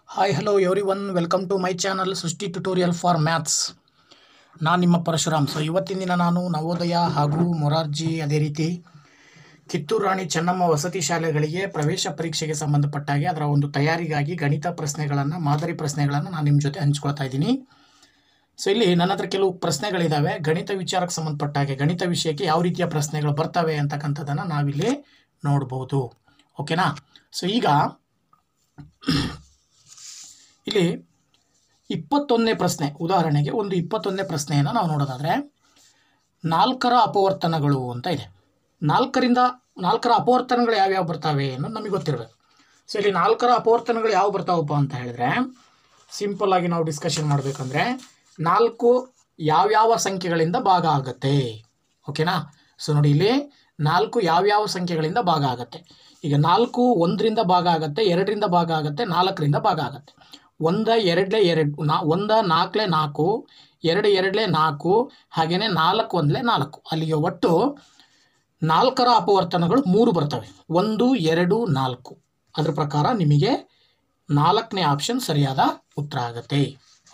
Hi hello everyone welcome to my channel Srishti tutorial for maths. ನಾನು ನಿಮ್ಮ ಪರಶುರಾಮ್. ಇವತ್ತಿನ ದಿನ ನಾನು ನವೋದಯ ಹಾಗೂ ಮೊರಾರ್ಜಿ ಅದೇ ರೀತಿ ಕಿತ್ತೂರು ರಾಣಿ ಚೆನ್ನಮ್ಮ ವಸತಿ ಶಾಲೆಗಳಿಗೆ ಪ್ರವೇಶ ಪರೀಕ್ಷೆಗೆ ಸಂಬಂಧಪಟ್ಟಾಗೆ ಅದರ ಒಂದು ತಯಾರಿಗಾಗಿ ಗಣಿತ ಪ್ರಶ್ನೆಗಳನ್ನು ಮಾದರಿ ಪ್ರಶ್ನೆಗಳನ್ನು ನಾನು ನಿಮ್ಮ ಜೊತೆ ಹಂಚ್ಕೊಳ್ತಾ ಇದ್ದೀನಿ. ಇಲ್ಲಿ ನನ್ನ ಹತ್ರ ಕೆಲವು ಪ್ರಶ್ನೆಗಳಿದ್ದಾವೆ. ಗಣಿತ ವಿಚಾರಕ್ಕೆ ಸಂಬಂಧಪಟ್ಟಾಗೆ ಗಣಿತ ವಿಷಯಕ್ಕೆ ಯಾವ ರೀತಿಯ ಪ್ರಶ್ನೆಗಳು ಬರ್ತವೆ ಅಂತಕ್ಕಂಥದ್ದನ್ನು ನಾವಿಲ್ಲಿ ನೋಡ್ಬೋದು. ಓಕೆನಾ? ಈಗ ಇಲ್ಲಿ 21ನೇ ಪ್ರಶ್ನೆ, ಉದಾಹರಣೆಗೆ ಒಂದು 21ನೇ ಪ್ರಶ್ನೆಯನ್ನು ನಾವು ನೋಡೋದಾದರೆ 4ರ ಅಪವರ್ತನಗಳು ಅಂತ ಇದೆ. 4ರ ಅಪವರ್ತನಗಳು ಯಾವ್ಯಾವ ಬರ್ತವೆ ಅನ್ನೋದು ನಮಗೆ ಗೊತ್ತಿರಬೇಕು. ಇಲ್ಲಿ 4ರ ಅಪವರ್ತನಗಳು ಯಾವ ಬರ್ತಾವಪ್ಪ ಅಂತ ಹೇಳಿದ್ರೆ, ಸಿಂಪಲ್ ಆಗಿ ನಾವು ಡಿಸ್ಕಷನ್ ಮಾಡಬೇಕಂದ್ರೆ 4 ಯಾವ್ಯಾವ ಸಂಖ್ಯೆಗಳಿಂದ ಭಾಗ ಆಗುತ್ತೆ. ಓಕೆನಾ? ನೋಡಿ, ಇಲ್ಲಿ 4 ಯಾವ್ಯಾವ ಸಂಖ್ಯೆಗಳಿಂದ ಭಾಗ ಆಗುತ್ತೆ. ಈಗ 4 1ರಿಂದ ಭಾಗ ಆಗುತ್ತೆ, 2ರಿಂದ ಭಾಗ ಆಗುತ್ತೆ, 4ರಿಂದ ಭಾಗ ಆಗುತ್ತೆ. 1 2 2, 1 4 4, 2 2 4, ಹಾಗೆಯೇ 4 1 4. ಅಲ್ಲಿಗೆ ಒಟ್ಟು 4ರ ಅಪವರ್ತನಗಳು 3 ಬರ್ತವೆ. 1 2 4. ಅದ್ರ ಪ್ರಕಾರ ನಿಮಗೆ 4ನೇ ಆಪ್ಷನ್ ಸರಿಯಾದ ಉತ್ತರ ಆಗುತ್ತೆ.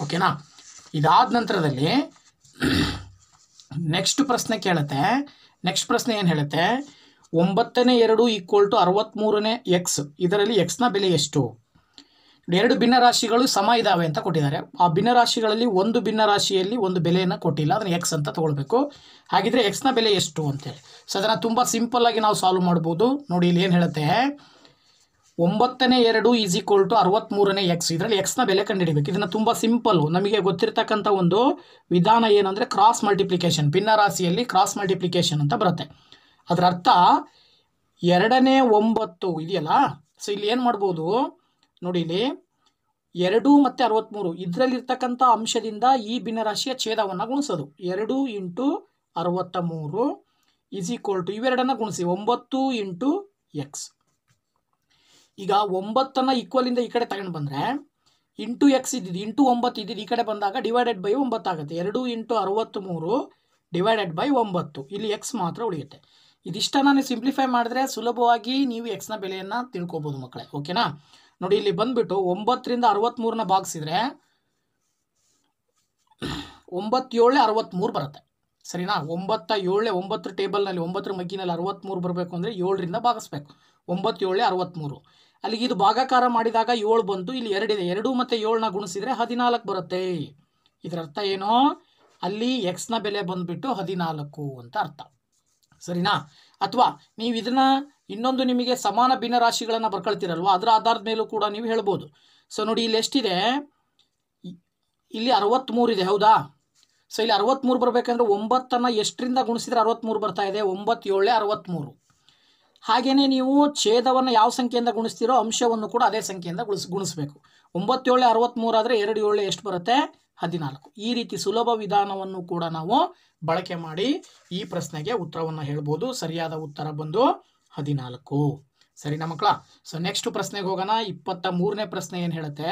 ಓಕೆನಾ? ಇದಾದ ನಂತರದಲ್ಲಿ ನೆಕ್ಸ್ಟ್ ಪ್ರಶ್ನೆ ಕೇಳುತ್ತೆ. ನೆಕ್ಸ್ಟ್ ಪ್ರಶ್ನೆ ಏನು ಹೇಳುತ್ತೆ? 9ನೇ 2 = 63ನೇ x. ಇದರಲ್ಲಿ x ನ ಬೆಲೆ ಎಷ್ಟು? 2 ಭಿನ್ನರಾಶಿಗಳು ಸಮ ಇದ್ದಾವೆ ಅಂತ ಕೊಟ್ಟಿದ್ದಾರೆ. ಆ ಭಿನ್ನರಾಶಿಗಳಲ್ಲಿ ಒಂದು ಭಿನ್ನರಾಶಿಯಲ್ಲಿ ಒಂದು ಬೆಲೆಯನ್ನು ಕೊಟ್ಟಿಲ್ಲ, ಅದನ್ನು x ಅಂತ ತಗೊಳ್ಬೇಕು. ಹಾಗಿದ್ರೆ x ನ ಬೆಲೆ ಎಷ್ಟು ಅಂತೇಳಿ ಅದನ್ನು ತುಂಬ ಸಿಂಪಲ್ ಆಗಿ ನಾವು ಸಾಲ್ವ್ ಮಾಡ್ಬೋದು. ನೋಡಿ, ಇಲ್ಲಿ ಏನು ಹೇಳುತ್ತೆ? 9ನೇ 2 = 63ನೇ x. ಇದರಲ್ಲಿ x ನ ಬೆಲೆ ಕಂಡುಹಿಡಿಬೇಕು. ಇದನ್ನು ತುಂಬ ಸಿಂಪಲ್ಲು, ನಮಗೆ ಗೊತ್ತಿರತಕ್ಕಂಥ ಒಂದು ವಿಧಾನ ಏನಂದರೆ ಕ್ರಾಸ್ ಮಲ್ಟಿಪ್ಲಿಕೇಶನ್. ಭಿನ್ನರಾಶಿಯಲ್ಲಿ ಕ್ರಾಸ್ ಮಲ್ಟಿಪ್ಲಿಕೇಶನ್ ಅಂತ ಬರುತ್ತೆ. ಅದರ ಅರ್ಥ 2ನೇ 9 ಇದೆಯಲ್ಲ. ಇಲ್ಲಿ ಏನು ಮಾಡ್ಬೋದು ನೋಡಿ, ಇಲ್ಲಿ 2 ಮತ್ತು 63 ಇದರಲ್ಲಿರ್ತಕ್ಕಂಥ ಅಂಶದಿಂದ ಈ ಭಿನ್ನರಾಶಿಯ ಛೇದವನ್ನು ಗುಣಿಸೋದು. 2 × 63 = ಇವೆರಡನ್ನು ಗುಣಿಸಿ 9 × x. ಈಗ 9ನ್ನು ಈಕ್ವಲಿಂದ ಈ ಕಡೆ ತಗೊಂಡು ಬಂದರೆ ಇಂಟು ಎಕ್ಸ್ ಇದ್ದಿದ್ದು ಇಂಟು 9 ಇದ್ದಿದ್ದು ಈ ಕಡೆ ಬಂದಾಗ /9 ಆಗುತ್ತೆ. 2 × 63 /9. ಇಲ್ಲಿ ಎಕ್ಸ್ ಮಾತ್ರ ಉಳಿಯುತ್ತೆ. ಇದಿಷ್ಟನ್ನು ನೀವು ಸಿಂಪ್ಲಿಫೈ ಮಾಡಿದ್ರೆ ಸುಲಭವಾಗಿ ನೀವು ಎಕ್ಸ್ನ ಬೆಲೆಯನ್ನು ತಿಳ್ಕೊಬೋದು ಮಕ್ಕಳೇ. ಓಕೆನಾ? ನೋಡಿ, ಇಲ್ಲಿ ಬಂದುಬಿಟ್ಟು 9ರಿಂದ 63ನ ಭಾಗಿಸಿದ್ರೆ 9 7 63 ಬರುತ್ತೆ. ಸರಿನಾ? 9 7 9 ಟೇಬಲ್ನಲ್ಲಿ 9ರ ಮಗ್ಗಿನಲ್ಲಿ 63 ಬರಬೇಕು ಅಂದರೆ 7ರಿಂದ ಭಾಗಿಸ್ಬೇಕು. 9 7 63. ಅಲ್ಲಿಗೆ ಇದು ಭಾಗಾಕಾರ ಮಾಡಿದಾಗ 7 ಬಂತು. ಇಲ್ಲಿ 2 ಇದೆ. 2 ಮತ್ತು 7ನ ಗುಣಿಸಿದರೆ 14 ಬರುತ್ತೆ. ಇದರ ಅರ್ಥ ಏನು? ಅಲ್ಲಿ ಎಕ್ಸ್ನ ಬೆಲೆ ಬಂದುಬಿಟ್ಟು 14 ಅಂತ ಅರ್ಥ. ಸರಿನಾ? ಅಥವಾ ನೀವು ಇದನ್ನು ಇನ್ನೊಂದು ನಿಮಗೆ ಸಮಾನ ಭಿನ್ನರಾಶಿಗಳನ್ನು ಬರ್ಕೊಳ್ತೀರಲ್ವ, ಅದರ ಆಧಾರದ ಮೇಲೂ ಕೂಡ ನೀವು ಹೇಳ್ಬೋದು. ನೋಡಿ, ಇಲ್ಲಿ ಎಷ್ಟಿದೆ? ಇಲ್ಲಿ 63 ಇದೆ, ಹೌದಾ? ಇಲ್ಲಿ 63 ಬರಬೇಕಂದ್ರೆ 9ನ್ನು ಎಷ್ಟರಿಂದ ಗುಣಿಸಿದ್ರೆ 63 ಬರ್ತಾ ಇದೆ? 9 7 63. ಹಾಗೆಯೇ ನೀವು ಛೇದವನ್ನು ಯಾವ ಸಂಖ್ಯೆಯಿಂದ ಗುಣಿಸ್ತೀರೋ ಅಂಶವನ್ನು ಕೂಡ ಅದೇ ಸಂಖ್ಯೆಯಿಂದ ಗುಣಿಸ್ಬೇಕು. 9 7 63 ಆದರೆ 2 7 ಎಷ್ಟು ಬರುತ್ತೆ? 14. ಈ ರೀತಿ ಸುಲಭ ವಿಧಾನವನ್ನು ಕೂಡ ನಾವು ಬಳಕೆ ಮಾಡಿ ಈ ಪ್ರಶ್ನೆಗೆ ಉತ್ತರವನ್ನು ಹೇಳ್ಬೋದು. ಸರಿಯಾದ ಉತ್ತರ ಬಂದು 14. ಸರಿನಾ ಮಕ್ಕಳ? ನೆಕ್ಸ್ಟ್ ಪ್ರಶ್ನೆಗೆ ಹೋಗೋಣ. 23ನೇ ಪ್ರಶ್ನೆ ಏನು ಹೇಳುತ್ತೆ?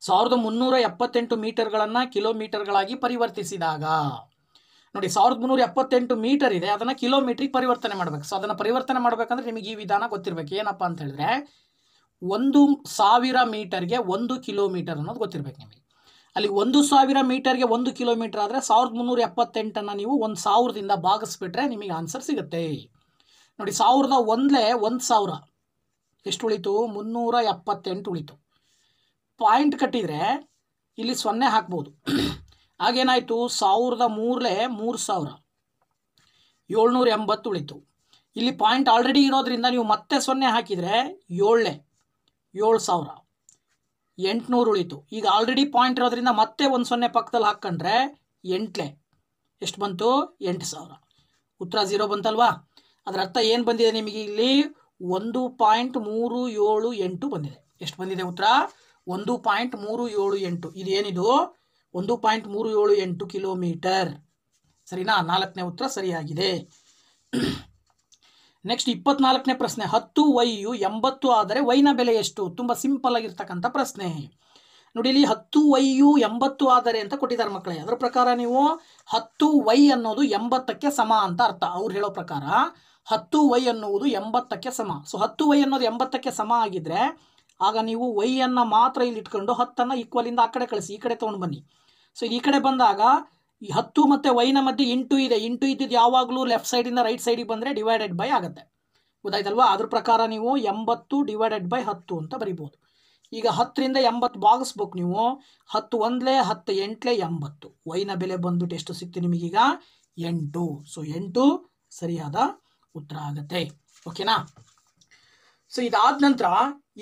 1378 ಮೀಟರ್ಗಳನ್ನು ಕಿಲೋಮೀಟರ್ಗಳಾಗಿ ಪರಿವರ್ತಿಸಿದಾಗ. ನೋಡಿ, 1378 ಮೀಟರ್ ಇದೆ, ಅದನ್ನು ಕಿಲೋಮೀಟ್ರಿಗೆ ಪರಿವರ್ತನೆ ಮಾಡಬೇಕು. ಅದನ್ನು ಪರಿವರ್ತನೆ ಮಾಡಬೇಕಂದ್ರೆ ನಿಮಗೆ ಈ ವಿಧಾನ ಗೊತ್ತಿರಬೇಕು. ಏನಪ್ಪ ಅಂತ ಹೇಳಿದ್ರೆ 1000 ಮೀಟರ್ಗೆ 1 ಕಿಲೋಮೀಟರ್ ಅನ್ನೋದು ಗೊತ್ತಿರಬೇಕು ನಿಮಗೆ. ಅಲ್ಲಿ 1000 ಮೀಟರ್ಗೆ 1 ಕಿಲೋಮೀಟರ್ ಆದರೆ 1378ನ್ನು ನೀವು 1000ದಿಂದ ಭಾಗಿಸ್ಬಿಟ್ರೆ ನಿಮಗೆ ಆನ್ಸರ್ ಸಿಗುತ್ತೆ. ನೋಡಿ, 1000 ಎಷ್ಟು ಉಳಿತು? 378 ಉಳಿತು. ಪಾಯಿಂಟ್ ಕಟ್ಟಿದರೆ ಇಲ್ಲಿ 0 ಹಾಕ್ಬೋದು. ಆಗೇನಾಯಿತು? 1003 3000 780 ಉಳಿತು. ಇಲ್ಲಿ ಪಾಯಿಂಟ್ ಆಲ್ರೆಡಿ ಇರೋದ್ರಿಂದ ನೀವು ಮತ್ತೆ 0 ಹಾಕಿದರೆ 7 7000 800 ಉಳಿತು. ಈಗ ಆಲ್ರೆಡಿ ಪಾಯಿಂಟ್ ಇರೋದ್ರಿಂದ ಮತ್ತೆ ಒಂದು 0 ಪಕ್ಕದಲ್ಲಿ ಹಾಕ್ಕೊಂಡ್ರೆ 8 ಎಷ್ಟು ಬಂತು? 8000. ಉತ್ತರ 0 ಬಂತಲ್ವಾ? ಅದರ ಅರ್ಥ ಏನು ಬಂದಿದೆ ನಿಮಗೆ? ಇಲ್ಲಿ 1.378 ಬಂದಿದೆ. ಎಷ್ಟು ಬಂದಿದೆ ಉತ್ತರ? 1.378. ಇದೇನಿದು? 1.378 ಕಿಲೋಮೀಟರ್. ಸರಿನಾ? 4ನೇ ಉತ್ತರ ಸರಿಯಾಗಿದೆ. ನೆಕ್ಸ್ಟ್ 24ನೇ ಪ್ರಶ್ನೆ. 10y 80 ಆದರೆ y ನ ಬೆಲೆ ಎಷ್ಟು? ತುಂಬ ಸಿಂಪಲ್ ಆಗಿರ್ತಕ್ಕಂಥ ಪ್ರಶ್ನೆ. ನೋಡಿ, ಇಲ್ಲಿ 10y 80 ಆದರೆ ಅಂತ ಕೊಟ್ಟಿದ್ದಾರೆ ಮಕ್ಕಳೇ. ಅದರ ಪ್ರಕಾರ ನೀವು 10y ಅನ್ನೋದು 80ಕ್ಕೆ ಸಮ ಅಂತ ಅರ್ಥ. ಅವ್ರು ಹೇಳೋ ಪ್ರಕಾರ 10y ಅನ್ನುವುದು 80ಕ್ಕೆ ಸಮ. ಸೊ 10y ಅನ್ನೋದು 80ಕ್ಕೆ ಸಮ ಆಗಿದ್ರೆ ಆಗ ನೀವು ವೈಯನ್ನು ಮಾತ್ರ ಇಲ್ಲಿ ಇಟ್ಕೊಂಡು 10 ಈಕ್ವಲಿಂದ ಆ ಕಡೆ ಕಳಿಸಿ, ಈ ಕಡೆ ತೊಗೊಂಡು ಬನ್ನಿ. ಸೊ ಈ ಕಡೆ ಬಂದಾಗ ಈ 10 ಮತ್ತು ವೈನ ಮಧ್ಯೆ ಇಂಟು ಇದೆ. ಇಂಟು ಇದ್ದಿದ್ದು ಯಾವಾಗಲೂ ಲೆಫ್ಟ್ ಸೈಡಿಂದ ರೈಟ್ ಸೈಡಿಗೆ ಬಂದರೆ ಡಿವೈಡೆಡ್ ಬೈ ಆಗುತ್ತೆ. ಗೊತ್ತಾಯ್ತಲ್ವಾ? ಅದ್ರ ಪ್ರಕಾರ ನೀವು 80 ಡಿವೈಡೆಡ್ ಬೈ 10 ಅಂತ ಬರಿಬೋದು. ಈಗ 10ರಿಂದ 80 ಭಾಗಿಸ್ಬೇಕು ನೀವು. 10 1 10 8 80. ವೈನ ಬೆಲೆ ಬಂದ್ಬಿಟ್ಟು ಎಷ್ಟು ಸಿಕ್ತು ನಿಮಗೀಗ? 8. ಸೊ 8 ಸರಿಯಾದ ಉತ್ತರ ಆಗುತ್ತೆ. ಓಕೆನಾ? ಸೊ ಇದಾದ ನಂತರ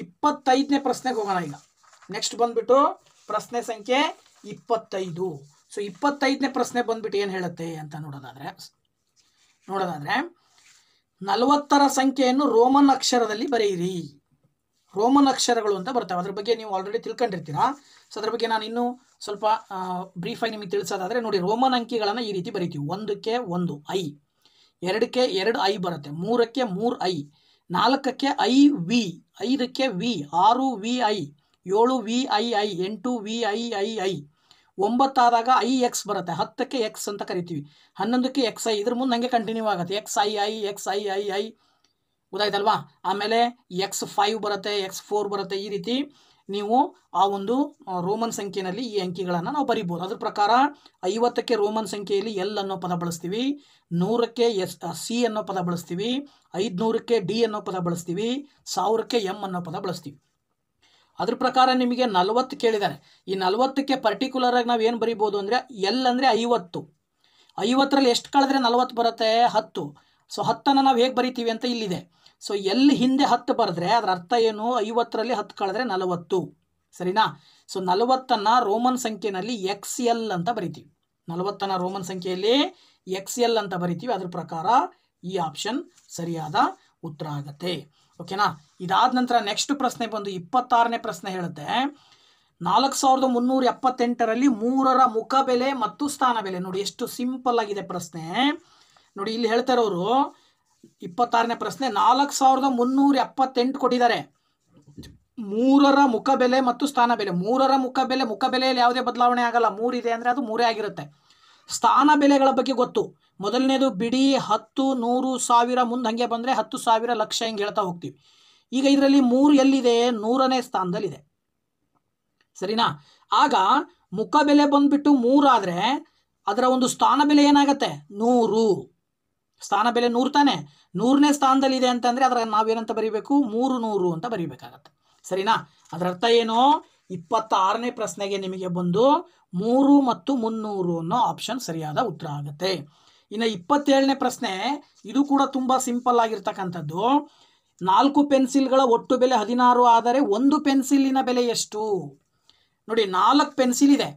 25ನೇ ಪ್ರಶ್ನೆಗೆ ಹೋಗೋಣ. ಈಗ ನೆಕ್ಸ್ಟ್ ಬಂದ್ಬಿಟ್ಟು ಪ್ರಶ್ನೆ ಸಂಖ್ಯೆ 25. ಸೊ 25ನೇ ಪ್ರಶ್ನೆ ಬಂದ್ಬಿಟ್ಟು ಏನು ಹೇಳುತ್ತೆ ಅಂತ ನೋಡೋದಾದ್ರೆ 40ರ ಸಂಖ್ಯೆಯನ್ನು ರೋಮನ್ ಅಕ್ಷರದಲ್ಲಿ ಬರೆಯಿರಿ. ರೋಮನ್ ಅಕ್ಷರಗಳು ಅಂತ ಬರ್ತವೆ. ಅದ್ರ ಬಗ್ಗೆ ನೀವು ಆಲ್ರೆಡಿ ತಿಳ್ಕೊಂಡಿರ್ತೀರಾ. ಸೊ ಅದ್ರ ಬಗ್ಗೆ ನಾನು ಇನ್ನೂ ಸ್ವಲ್ಪ ಬ್ರೀಫಾಗಿ ನಿಮಗೆ ತಿಳಿಸೋದಾದರೆ ನೋಡಿ, ರೋಮನ್ ಅಂಕಿಗಳನ್ನು ಈ ರೀತಿ ಬರಿತೀವಿ. 1ಕ್ಕೆ 1 ಐ, 2ಕ್ಕೆ 2 ಐ ಬರುತ್ತೆ, 3ಕ್ಕೆ 3 ಐ, 4ಕ್ಕೆ ಐ ವಿ, 5ಕ್ಕೆ V, 6 V I, 7 V I I, 8 V I I I, 9 ಆದಾಗ ಐ ಎಕ್ಸ್ ಬರುತ್ತೆ, 10ಕ್ಕೆ ಎಕ್ಸ್ ಅಂತ ಕರಿತೀವಿ, 11ಕ್ಕೆ ಎಕ್ಸ್ ಐ. ಇದ್ರ ಮುಂದೆ ಹಂಗೆ ಕಂಟಿನ್ಯೂ ಆಗುತ್ತೆ, X I I X I I I. ಗೊತ್ತಾಯ್ತಲ್ವಾ? ಆಮೇಲೆ X5 ಬರುತ್ತೆ, X4 ಬರುತ್ತೆ. ಈ ರೀತಿ ನೀವು ಆ ಒಂದು ರೋಮನ್ ಸಂಖ್ಯೆಯಲ್ಲಿ ಈ ಅಂಕಿಗಳನ್ನು ನಾವು ಬರಿಬೋದು. ಅದ್ರ ಪ್ರಕಾರ 50ಕ್ಕೆ ರೋಮನ್ ಸಂಖ್ಯೆಯಲ್ಲಿ ಎಲ್ ಅನ್ನೋ ಪದ ಬಳಸ್ತೀವಿ, 100ಕ್ಕೆ ಸಿ ಅನ್ನೋ ಪದ ಬಳಸ್ತೀವಿ, 500ಕ್ಕೆ ಡಿ ಅನ್ನೋ ಪದ ಬಳಸ್ತೀವಿ, 1000ಕ್ಕೆ ಎಮ್ ಅನ್ನೋ ಪದ ಬಳಸ್ತೀವಿ. ಅದ್ರ ಪ್ರಕಾರ ನಿಮಗೆ 40 ಕೇಳಿದ್ದಾರೆ. ಈ 40ಕ್ಕೆ ಪರ್ಟಿಕ್ಯುಲರ್ ಆಗಿ ನಾವು ಏನು ಬರಿಬೋದು ಅಂದರೆ ಎಲ್ ಅಂದರೆ 50. 50ರಲ್ಲಿ ಎಷ್ಟು ಕಳೆದ್ರೆ 40 ಬರುತ್ತೆ? 10. ಸೊ 10ನ್ನು ನಾವು ಹೇಗೆ ಬರಿತೀವಿ ಅಂತ ಇಲ್ಲಿದೆ. ಸೊ ಎಲ್ ಹಿಂದೆ 10 ಬರೆದ್ರೆ ಅದರ ಅರ್ಥ ಏನು? 50ರಲ್ಲಿ 10 ಕಳೆದ್ರೆ 40. ಸರಿನಾ? ಸೊ 40ನ್ನು ರೋಮನ್ ಸಂಖ್ಯೆಯಲ್ಲಿ ಎಕ್ಸ್ ಎಲ್ ಅಂತ ಬರಿತೀವಿ. 40ನ್ನು ರೋಮನ್ ಸಂಖ್ಯೆಯಲ್ಲಿ ಎಕ್ಸ್ ಎಲ್ ಅಂತ ಬರಿತೀವಿ. ಅದ್ರ ಪ್ರಕಾರ ಈ ಆಪ್ಷನ್ ಸರಿಯಾದ ಉತ್ತರ ಆಗುತ್ತೆ. ಓಕೆನಾ? ಇದಾದ ನಂತರ ನೆಕ್ಸ್ಟ್ ಪ್ರಶ್ನೆ ಬಂದು 26ನೇ ಪ್ರಶ್ನೆ ಹೇಳುತ್ತೆ, 4378ರಲ್ಲಿ 3ರ ಮುಖಬೆಲೆ ಮತ್ತು ಸ್ಥಾನ ಬೆಲೆ. ನೋಡಿ ಎಷ್ಟು ಸಿಂಪಲ್ ಆಗಿದೆ ಪ್ರಶ್ನೆ. ನೋಡಿ ಇಲ್ಲಿ ಹೇಳ್ತಾ ಇರೋರು 26ನೇ ಪ್ರಶ್ನೆ 4378 ಕೊಟ್ಟಿದ್ದಾರೆ. 3ರ ಮುಖಬೆಲೆ ಮತ್ತು ಸ್ಥಾನ ಬೆಲೆ. 3ರ ಮುಖಬೆಲೆಯಲ್ಲಿ ಯಾವುದೇ ಬದಲಾವಣೆ ಆಗಲ್ಲ. 3 ಇದೆ ಅಂದರೆ ಅದು 3 ಆಗಿರುತ್ತೆ. ಸ್ಥಾನ ಬೆಲೆಗಳ ಬಗ್ಗೆ ಗೊತ್ತು. ಮೊದಲನೇದು ಬಿಡಿ 10, 100, 1000, ಮುಂದೆ ಹಾಗೆ ಬಂದರೆ 10,000, ಲಕ್ಷ ಹಿಂಗೆ ಹೇಳ್ತಾ ಹೋಗ್ತೀವಿ. ಈಗ ಇದರಲ್ಲಿ 3 ಎಲ್ಲಿದೆ? 100ನೇ ಸ್ಥಾನದಲ್ಲಿದೆ. ಸರಿನಾ? ಆಗ ಮುಖಬೆಲೆ ಬಂದ್ಬಿಟ್ಟು 3 ಆದರೆ ಅದರ ಒಂದು ಸ್ಥಾನ ಬೆಲೆ ಏನಾಗುತ್ತೆ? 100. ಸ್ಥಾನ ಬೆಲೆ 100 ತಾನೆ. 100ನೇ ಸ್ಥಾನದಲ್ಲಿದೆ ಅಂತಂದರೆ ಅದರ ನಾವೇನಂತ ಬರೀಬೇಕು? 300 ಅಂತ ಬರೀಬೇಕಾಗತ್ತೆ. ಸರಿನಾ? ಅದರ ಅರ್ಥ ಏನು? 26ನೇ ಪ್ರಶ್ನೆಗೆ ನಿಮಗೆ ಬಂದು 3 ಮತ್ತು 300 ಅನ್ನೋ ಆಪ್ಷನ್ ಸರಿಯಾದ ಉತ್ತರ ಆಗುತ್ತೆ. ಇನ್ನು 27ನೇ ಪ್ರಶ್ನೆ, ಇದು ಕೂಡ ತುಂಬ ಸಿಂಪಲ್ ಆಗಿರ್ತಕ್ಕಂಥದ್ದು. 4 ಪೆನ್ಸಿಲ್ಗಳ ಒಟ್ಟು ಬೆಲೆ 16 ಆದರೆ 1 ಪೆನ್ಸಿಲಿನ ಬೆಲೆ ಎಷ್ಟು? ನೋಡಿ 4 ಪೆನ್ಸಿಲ್ ಇದೆ.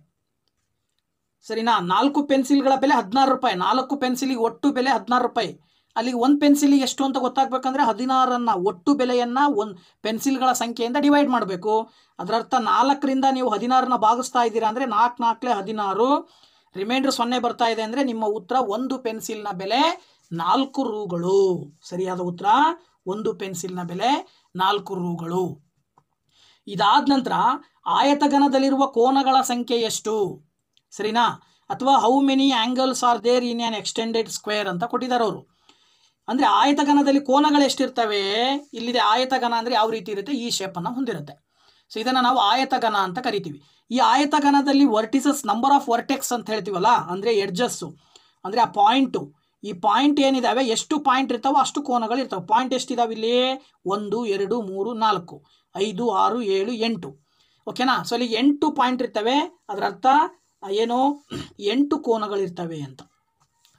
ಸರಿನಾ? 4 ಪೆನ್ಸಿಲ್ಗಳ ಬೆಲೆ 16 ರೂಪಾಯಿ. 4 ಪೆನ್ಸಿಲಿಗೆ ಒಟ್ಟು ಬೆಲೆ 16 ರೂಪಾಯಿ. ಅಲ್ಲಿಗೆ 1 ಪೆನ್ಸಿಲಿಗೆ ಎಷ್ಟು ಅಂತ ಗೊತ್ತಾಗಬೇಕಂದ್ರೆ 16ನ್ನು ಒಟ್ಟು ಬೆಲೆಯನ್ನು ಪೆನ್ಸಿಲ್ಗಳ ಸಂಖ್ಯೆಯಿಂದ ಡಿವೈಡ್ ಮಾಡಬೇಕು. ಅದರರ್ಥ 4ರಿಂದ ನೀವು 16ನ್ನು ಭಾಗಿಸ್ತಾ ಇದ್ದೀರಾ ಅಂದರೆ 4 4 16, ರಿಮೈಂಡರ್ 0 ಬರ್ತಾ ಇದೆ ಅಂದರೆ ನಿಮ್ಮ ಉತ್ತರ 1 ಪೆನ್ಸಿಲ್ನ ಬೆಲೆ 4 ರೂಗಳು. ಸರಿಯಾದ ಉತ್ತರ 1 ಪೆನ್ಸಿಲ್ನ ಬೆಲೆ 4 ರೂಗಳು. ಇದಾದ ನಂತರ ಆಯತಘನದಲ್ಲಿರುವ ಕೋನಗಳ ಸಂಖ್ಯೆ ಎಷ್ಟು? ಸರಿನಾ? ಅಥವಾ how many angles are there in an extended square ಅಂತ ಕೊಟ್ಟಿದ್ದಾರೆ ಅವರು. ಅಂದರೆ ಆಯತಘನದಲ್ಲಿ ಕೋನಗಳು ಎಷ್ಟಿರ್ತವೆ? ಇಲ್ಲಿದೆ ಆಯತಘನ ಅಂದರೆ ಯಾವ ರೀತಿ ಇರುತ್ತೆ? ಈ ಶೇಪನ್ನು ಹೊಂದಿರುತ್ತೆ. ಸೊ ಇದನ್ನು ನಾವು ಆಯತಘನ ಅಂತ ಕರಿತೀವಿ. ಈ ಆಯತಘನದಲ್ಲಿ ವರ್ಟಿಸಸ್, ನಂಬರ್ ಆಫ್ ವರ್ಟೆಕ್ಸ್ ಅಂತ ಹೇಳ್ತೀವಲ್ಲ, ಅಂದರೆ ಎಡ್ಜಸ್ಸು, ಅಂದರೆ ಆ ಪಾಯಿಂಟು, ಈ ಪಾಯಿಂಟ್ ಏನಿದ್ದಾವೆ, ಎಷ್ಟು ಪಾಯಿಂಟ್ ಇರ್ತಾವೋ ಅಷ್ಟು ಕೋನಗಳು ಇರ್ತವೆ. ಪಾಯಿಂಟ್ ಎಷ್ಟಿದಾವೆ ಇಲ್ಲಿ? 1 2 3 4 5 6 7 8. ಓಕೆನಾ? ಸೊ ಅಲ್ಲಿ 8 ಪಾಯಿಂಟ್ ಇರ್ತವೆ. ಅದರ ಅರ್ಥ ಏನು? 8 ಕೋನಗಳಿರ್ತವೆ ಅಂತ.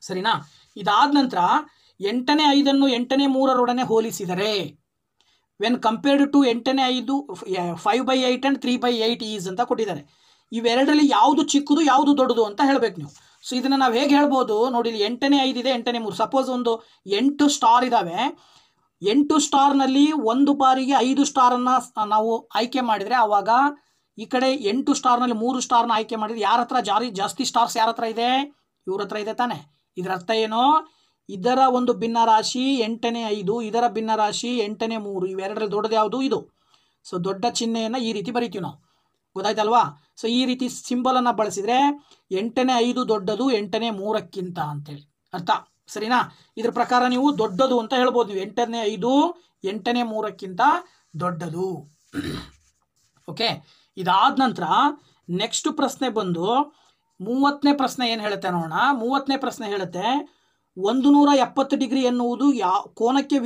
ಸರಿನಾ? ಇದಾದ ನಂತರ 8ನೇ 5ನ್ನು 8ನೇ 3ರೊಡನೆ ಹೋಲಿಸಿದರೆ ವೆನ್ ಕಂಪೇರ್ಡ್ ಟು 8ನೇ 5 5/8 ಆ್ಯಂಡ್ 3/8 ಈಸ್ ಅಂತ ಕೊಟ್ಟಿದ್ದಾರೆ. ಇವೆರಡರಲ್ಲಿ ಯಾವುದು ಚಿಕ್ಕದು ಯಾವುದು ದೊಡ್ಡದು ಅಂತ ಹೇಳಬೇಕು ನೀವು. ಸೊ ಇದನ್ನು ನಾವು ಹೇಗೆ ಹೇಳ್ಬೋದು? ನೋಡಿ ಇಲ್ಲಿ 8ನೇ 5 ಇದೆ, 8ನೇ 3. ಸಪೋಸ್ ಒಂದು 8 ಸ್ಟಾರ್ ಇದ್ದಾವೆ. 8 ಸ್ಟಾರ್ನಲ್ಲಿ ಒಂದು ಬಾರಿಗೆ 5 ಸ್ಟಾರನ್ನು ನಾವು ಆಯ್ಕೆ ಮಾಡಿದರೆ ಆವಾಗ ಈ ಕಡೆ 8 ಸ್ಟಾರ್ನಲ್ಲಿ 3 ಸ್ಟಾರ್ನ ಆಯ್ಕೆ ಮಾಡಿದರೆ ಯಾರ ಹತ್ರ ಜಾಸ್ತಿ ಸ್ಟಾರ್ಸ್ ಯಾರ ಹತ್ರ ಇದೆ? ಇವ್ರ ಹತ್ರ ಇದೆ ತಾನೆ. ಇದರ ಅರ್ಥ ಏನು? ಇದರ ಒಂದು ಭಿನ್ನರಾಶಿ 8ನೇ 5, ಇದರ ಭಿನ್ನರಾಶಿ 8ನೇ 3. ಇವೆರಡರಲ್ಲಿ ದೊಡ್ಡದು ಯಾವುದು? ಇದು. ಸೊ ದೊಡ್ಡ ಚಿಹ್ನೆಯನ್ನು ಈ ರೀತಿ ಬರಿತೀವಿ ನಾವು. ಗೊತ್ತಾಯ್ತಲ್ವಾ? ಸೊ ಈ ರೀತಿ ಸಿಂಬಲನ್ನು ಬಳಸಿದರೆ 8ನೇ 5 ದೊಡ್ಡದು 8ನೇ 3ಕ್ಕಿಂತ ಅಂತೇಳಿ ಅರ್ಥ. ಸರಿನಾ? ಇದ್ರ ಪ್ರಕಾರ ನೀವು ದೊಡ್ಡದು ಅಂತ ಹೇಳ್ಬೋದು. ನೀವು 8ನೇ 5 8ನೇ 3ಕ್ಕಿಂತ ದೊಡ್ಡದು. ಓಕೆ, ಇದಾದ ನಂತರ ನೆಕ್ಸ್ಟ್ ಪ್ರಶ್ನೆ ಬಂದು 30ನೇ ಪ್ರಶ್ನೆ ಏನು ಹೇಳುತ್ತೆ ನೋಡೋಣ. 30ನೇ ಪ್ರಶ್ನೆ ಹೇಳುತ್ತೆ 170 ಡಿಗ್ರಿ ಎನ್ನುವುದು ಕೋನಕ್ಕೆ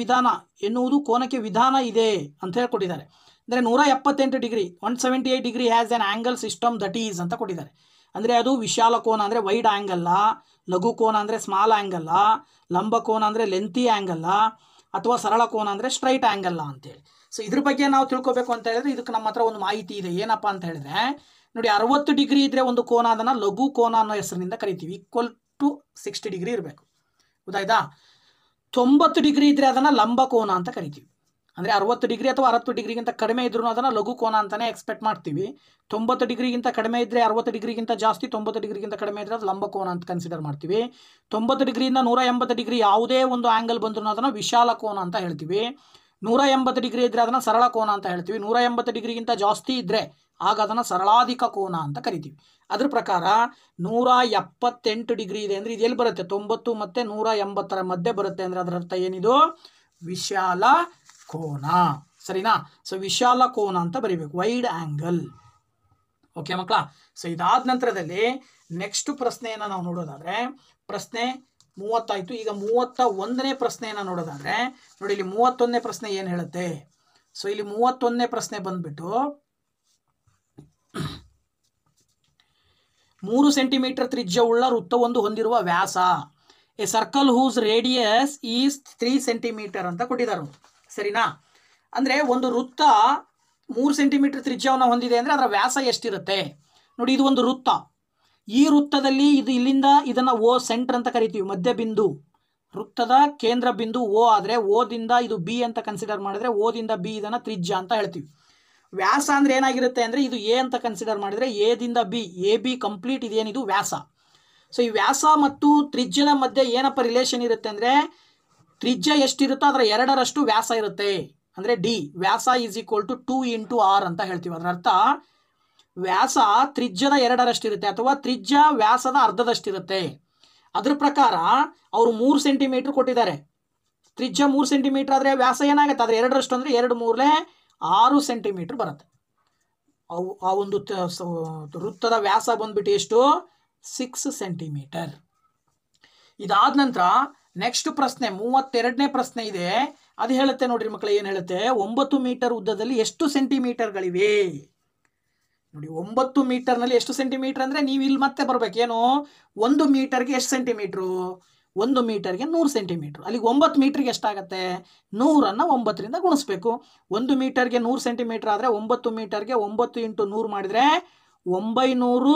ವಿಧಾನ ಇದೆ ಅಂತ ಹೇಳ್ಕೊಟ್ಟಿದ್ದಾರೆ. ಅಂದರೆ 178 degree 178 degree has on angle system that is ಅಂತ ಕೊಟ್ಟಿದ್ದಾರೆ. ಅಂದರೆ ಅದು ವಿಶಾಲ ಕೋನ ಅಂದರೆ ವೈಡ್ ಆ್ಯಂಗಲ್ಲ, ಲಘು ಕೋನ ಅಂದರೆ ಸ್ಮಾಲ್ ಆ್ಯಂಗಲ್ಲ, ಲಂಬ ಕೋನ ಅಂದರೆ ಲೆಂತಿ ಆ್ಯಂಗಲ್ಲ, ಅಥವಾ ಸರಳ ಕೋನ ಅಂದರೆ ಸ್ಟ್ರೈಟ್ ಆ್ಯಂಗಲ್ಲ ಅಂತೇಳಿ. ಸೊ ಇದ್ರ ಬಗ್ಗೆ ನಾವು ತಿಳ್ಕೊಬೇಕು ಅಂತ ಹೇಳಿದ್ರೆ ಇದಕ್ಕೆ ನಮ್ಮ ಹತ್ರ ಒಂದು ಮಾಹಿತಿ ಇದೆ. ಏನಪ್ಪ ಅಂತ ಹೇಳಿದ್ರೆ ನೋಡಿ, 60 ಡಿಗ್ರಿ ಇದ್ದರೆ ಒಂದು ಕೋನ ಅದನ್ನು ಲಘು ಕೋನ ಅನ್ನೋ ಹೆಸರಿನಿಂದ ಕರಿತೀವಿ. ಈಕ್ವಲ್ ಟು 60 ಡಿಗ್ರಿ ಇರಬೇಕು, ಗೊತ್ತಾಯ್ತಾ. 90 ಡಿಗ್ರಿ ಇದ್ದರೆ ಅದನ್ನು ಲಂಬ ಕೋನ ಅಂತ ಕರಿತೀವಿ. ಅಂದರೆ 60 ಡಿಗ್ರಿ ಅಥವಾ 60 ಡಿಗ್ರಿಗಿಂತ ಕಡಿಮೆ ಇದ್ರೂ ಅದನ್ನು ಲಘು ಕೋನ ಅಂತಲೇ ಎಕ್ಸ್ಪೆಕ್ಟ್ ಮಾಡ್ತೀವಿ. 90 ಡಿಗ್ರಿಗಿಂತ ಕಡಿಮೆ ಇದ್ದರೆ 60 ಡಿಗ್ರಿಗಿಂತ ಜಾಸ್ತಿ, 90 ಡಿಗ್ರಿಗಿಂತ ಕಡಿಮೆ ಇದ್ದರೆ ಅದು ಲಂಬ ಕೋನ ಅಂತ ಕನ್ಸಿಡರ್ ಮಾಡ್ತೀವಿ. 90 ಡಿಗ್ರಿಯಿಂದ 180 ಡಿಗ್ರಿ ಯಾವುದೇ ಒಂದು ಆ್ಯಂಗಲ್ ಬಂದರೂ ಅದನ್ನು ವಿಶಾಲ ಕೋನ ಅಂತ ಹೇಳ್ತೀವಿ. 180 ಡಿಗ್ರಿ ಇದ್ದರೆ ಅದನ್ನು ಸರಳ ಕೋನ ಅಂತ ಹೇಳ್ತೀವಿ. 180 ಡಿಗ್ರಿಗಿಂತ ಜಾಸ್ತಿ ಇದ್ದರೆ ಆಗ ಅದನ್ನು ಸರಳಾಧಿಕ ಕೋನ ಅಂತ ಕರಿತೀವಿ. ಅದ್ರ ಪ್ರಕಾರ 178 ಡಿಗ್ರಿ ಇದೆ ಅಂದರೆ ಇದು ಎಲ್ಲಿ ಬರುತ್ತೆ? 90 ಮತ್ತು 180 ಮಧ್ಯೆ ಬರುತ್ತೆ. ಅಂದರೆ ಅದರ ಅರ್ಥ ಏನಿದು? ವಿಶಾಲ ಕೋನ, ಸರಿನಾ? ಸೊ ವಿಶಾಲ ಕೋನ ಅಂತ ಬರೀಬೇಕು, ವೈಡ್ ಆ್ಯಂಗಲ್. ಓಕೆ ಮಕ್ಕಳ. ಸೊ ಇದಾದ ನಂತರದಲ್ಲಿ ನೆಕ್ಸ್ಟ್ ಪ್ರಶ್ನೆಯನ್ನು ನಾವು ನೋಡೋದಾದರೆ, ಪ್ರಶ್ನೆ 30 ಆಯಿತು. ಈಗ 31ನೇ ಪ್ರಶ್ನೆಯನ್ನು ನೋಡೋದಾದರೆ ನೋಡಿ, ಇಲ್ಲಿ 31ನೇ ಪ್ರಶ್ನೆ ಏನು ಹೇಳುತ್ತೆ? ಸೊ ಇಲ್ಲಿ 31ನೇ ಪ್ರಶ್ನೆ ಬಂದ್ಬಿಟ್ಟು 3 ಸೆಂಟಿಮೀಟರ್ ತ್ರಿಜ್ಯವುಳ್ಳ ವೃತ್ತವೊಂದು ಹೊಂದಿರುವ ವ್ಯಾಸ, a circle whose radius is 3 centimetre ಅಂತ ಕೊಟ್ಟಿದ್ದಾರೆ, ಸರಿನಾ? ಅಂದರೆ ಒಂದು ವೃತ್ತ 3 ಸೆಂಟಿಮೀಟರ್ ತ್ರಿಜ್ಯವನ್ನು ಹೊಂದಿದೆ ಅಂದರೆ ಅದರ ವ್ಯಾಸ ಎಷ್ಟಿರುತ್ತೆ ನೋಡಿ. ಇದು ಒಂದು ವೃತ್ತ. ಈ ವೃತ್ತದಲ್ಲಿ ಇಲ್ಲಿಂದ ಇದನ್ನು ಓ ಸೆಂಟರ್ ಅಂತ ಕರಿತೀವಿ, ಮಧ್ಯ ಬಿಂದು. ವೃತ್ತದ ಕೇಂದ್ರ ಬಿಂದು ಓ ಆದರೆ ಓದಿಂದ ಇದು ಬಿ ಅಂತ ಕನ್ಸಿಡರ್ ಮಾಡಿದರೆ ಓದಿಂದ ಬಿ ಇದನ್ನು ತ್ರಿಜ್ಯ ಅಂತ ಹೇಳ್ತೀವಿ. ವ್ಯಾಸ ಅಂದರೆ ಏನಾಗಿರುತ್ತೆ ಅಂದರೆ ಇದು ಎ ಅಂತ ಕನ್ಸಿಡರ್ ಮಾಡಿದರೆ ಎದಿಂದ ಬಿ, ಎ ಬಿ ಕಂಪ್ಲೀಟ್ ಇದೇನಿದು ವ್ಯಾಸ. ಸೊ ಈ ವ್ಯಾಸ ಮತ್ತು ತ್ರಿಜ್ಯದ ಮಧ್ಯೆ ಏನಪ್ಪ ರಿಲೇಷನ್ ಇರುತ್ತೆ ಅಂದರೆ ತ್ರಿಜ್ಯ ಎಷ್ಟಿರುತ್ತೋ ಅದರ 2ರಷ್ಟು ವ್ಯಾಸ ಇರುತ್ತೆ. ಅಂದರೆ ಡಿ ವ್ಯಾಸ is equal to 2 into R ಅಂತ ಹೇಳ್ತೀವಿ. ಅದರ ಅರ್ಥ ವ್ಯಾಸ ತ್ರಿಜ್ಯದ 2ರಷ್ಟು ಇರುತ್ತೆ ಅಥವಾ ತ್ರಿಜ್ಯ ವ್ಯಾಸದ ಅರ್ಧದಷ್ಟಿರುತ್ತೆ. ಅದ್ರ ಪ್ರಕಾರ ಅವರು 3 ಸೆಂಟಿಮೀಟ್ರ್ ಕೊಟ್ಟಿದ್ದಾರೆ. ತ್ರಿಜ್ಯ 3 ಸೆಂಟಿಮೀಟ್ರ್ ಆದರೆ ವ್ಯಾಸ ಏನಾಗುತ್ತೆ? ಅದರ 2ರಷ್ಟು ಅಂದರೆ 2 3 6 ಸೆಂಟಿಮೀಟ್ರ್ ಬರುತ್ತೆ. ಆ ಒಂದು ವೃತ್ತದ ವ್ಯಾಸ ಬಂದ್ಬಿಟ್ಟು ಎಷ್ಟು? 6 ಸೆಂಟಿಮೀಟರ್. ಇದಾದ ನಂತರ ನೆಕ್ಸ್ಟ್ ಪ್ರಶ್ನೆ 32ನೇ ಪ್ರಶ್ನೆ ಇದೆ. ಅದು ಹೇಳುತ್ತೆ ನೋಡ್ರಿ ಮಕ್ಕಳು, ಏನು ಹೇಳುತ್ತೆ? 9 ಮೀಟರ್ ಉದ್ದದಲ್ಲಿ ಎಷ್ಟು ಸೆಂಟಿಮೀಟರ್ಗಳಿವೆ ನೋಡಿ. 9 ಮೀಟರ್ನಲ್ಲಿ ಎಷ್ಟು ಸೆಂಟಿಮೀಟರ್ ಅಂದರೆ ನೀವು ಇಲ್ಲಿ ಮತ್ತೆ ಬರಬೇಕೇನು? 1 ಮೀಟರ್ಗೆ ಎಷ್ಟು ಸೆಂಟಿಮೀಟ್ರು? 1 ಮೀಟರ್ಗೆ 100 ಸೆಂಟಿಮೀಟ್ರ್. ಅಲ್ಲಿಗೆ 9 ಮೀಟ್ರಿಗೆ ಎಷ್ಟಾಗುತ್ತೆ? 100ಅನ್ನು 9ರಿಂದ ಗುಣಿಸ್ಬೇಕು. 1 ಮೀಟರ್ಗೆ 100 ಸೆಂಟಿಮೀಟ್ರ್ ಆದರೆ 9 ಮೀಟರ್ಗೆ 9 ಇಂಟು 100 ಮಾಡಿದರೆ 900